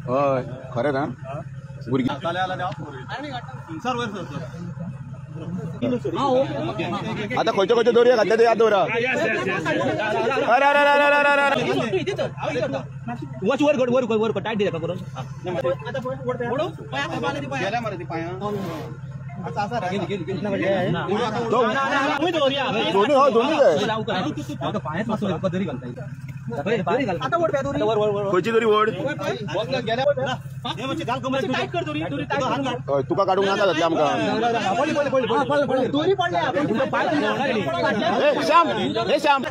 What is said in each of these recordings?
हय खरें ना भुरगीं आता खंयच्यो खंयच्यो दोरयो घातल्या ते याद दवरा अरे अरे अरे अरे वर टाईट दे करून दोन्ही हो दोन्ही खंयची दोरी वड तुका काढूंक नाका जातले आमकां श्याम हे श्याम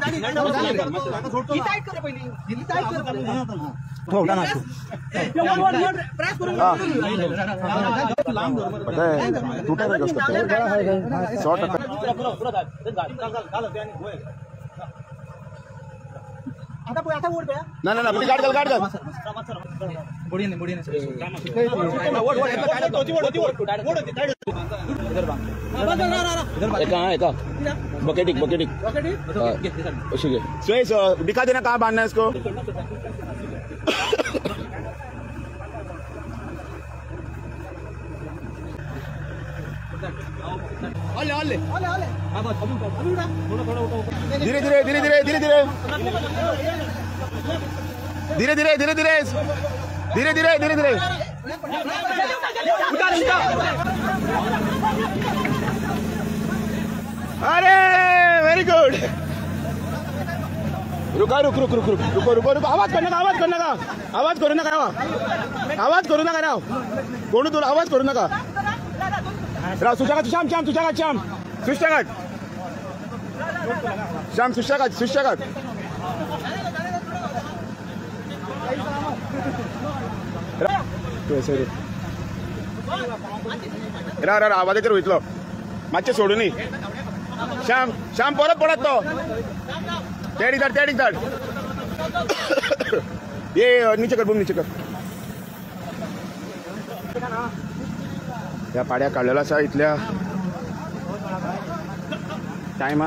तुटा नाही कसं 100% ना ना ना काढ एका बकेटिक अशी घे सुरेश दिखा देना कहाँ बांधना है इसको धीरे धीरे धीरे धीरे धीरे धीरे धीरे धीरे धीरे धीरे धीरे धीरे धीरे धीरे अरे वेरी गुड रुका रुक रुक रुक रुक रुको रुको रुको आवाज करू नका राव कोण तुला आवाज करू नका राव सुशागत श्याम सुशागत रा आवाजाचेर वयतलो मातशें सोडून श्याम परत पडत तो तेडी धाड ये नीचे कर नीचे कर या पाड्या काढलेला आसा इतल्या टायमार